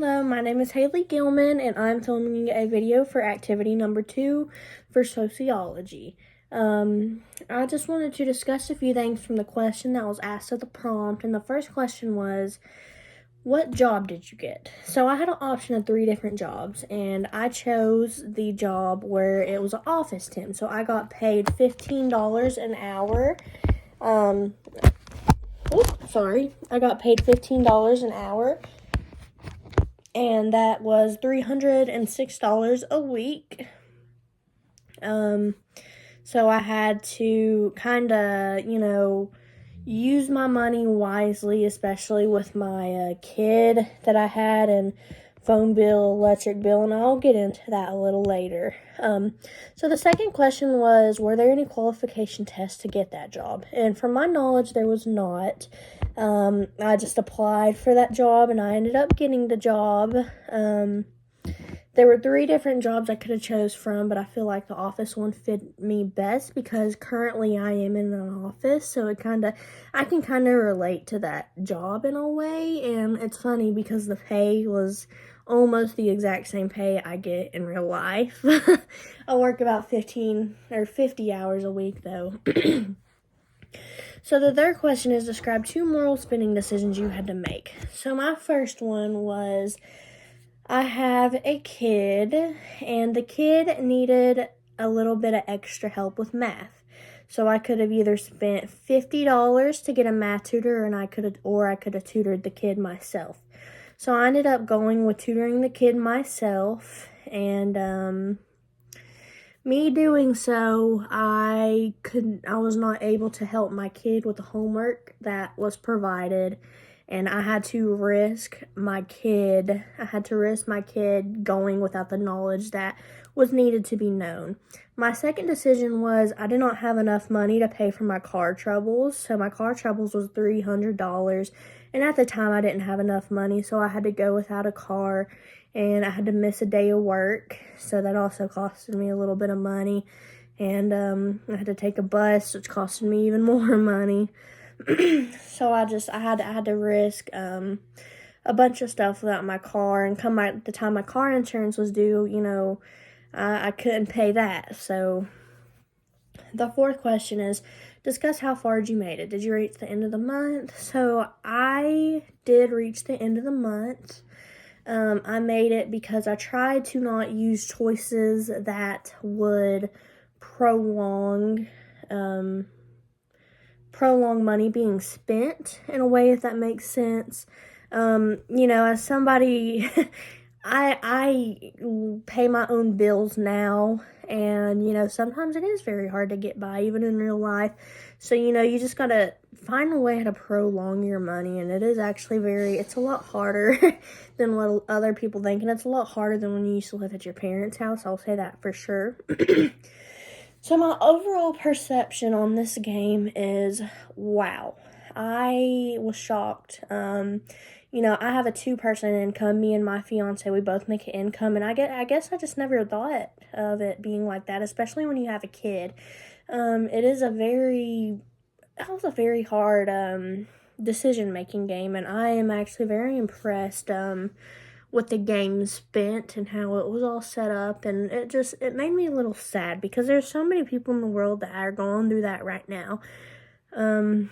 Hello, my name is Haley Gilman, and I'm filming a video for activity number 2 for sociology. I just wanted to discuss a few things from the question that was asked at the prompt, and the first question was, what job did you get? So I had an option of 3 different jobs, and I chose the job where it was an office temp, so I got paid $15 an hour. I got paid $15 an hour. And that was $306 a week. So I had to kind of, use my money wisely, especially with my kid that I had and phone bill, electric bill, and I'll get into that a little later. So the second question was, were there any qualification tests to get that job? And from my knowledge, there was not. I just applied for that job, and I ended up getting the job. There were 3 different jobs I could have chose from, but I feel like the office one fit me best because currently I am in an office, so I can kind of relate to that job in a way, and it's funny because the pay was almost the exact same pay I get in real life. I work about 15 or 50 hours a week, though. So the third question is, describe 2 moral spending decisions you had to make. So my first one was, I have a kid, and the kid needed a little bit of extra help with math. So I could have either spent $50 to get a math tutor, or I could have tutored the kid myself. So I ended up going with tutoring the kid myself, and me doing so, I was not able to help my kid with the homework that was provided. And I had to risk my kid going without the knowledge that was needed to be known. My second decision was I did not have enough money to pay for my car troubles. So my car troubles was $300. And at the time I didn't have enough money, so I had to go without a car. And I had to miss a day of work. So that also costed me a little bit of money. And I had to take a bus, which costed me even more money. So I had to risk a bunch of stuff without my car, and at the time my car insurance was due, I couldn't pay that. So the fourth question is, discuss how far you made it. Did you reach the end of the month? So I did reach the end of the month. I made it because I tried to not use choices that would prolong money being spent in a way, if that makes sense. As somebody, I pay my own bills now, and, sometimes it is very hard to get by, even in real life. So, you just gotta find a way to prolong your money, and it is actually it's a lot harder than what other people think, and it's a lot harder than when you used to live at your parents' house. I'll say that for sure. So my overall perception on this game is, wow, I was shocked. I have a 2-person income. Me and my fiance, we both make an income, and I guess I just never thought of it being like that, especially when you have a kid. It was a very hard decision-making game, and I am actually very impressed with the game spent and how it was all set up, and it made me a little sad because there's so many people in the world that are going through that right now. It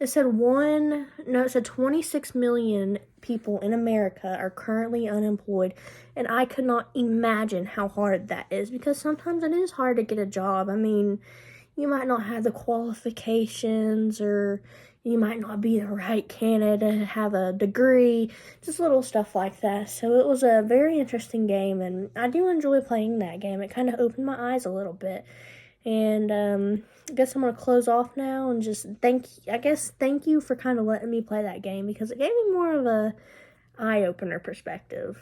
said 26 million people in America are currently unemployed, and I could not imagine how hard that is, because sometimes it is hard to get a job. I mean, you might not have the qualifications, or you might not be the right candidate, have a degree, just little stuff like that. So it was a very interesting game, and I do enjoy playing that game. It kind of opened my eyes a little bit. And I guess I'm going to close off now and just thank you for kind of letting me play that game, because it gave me more of a eye-opener perspective.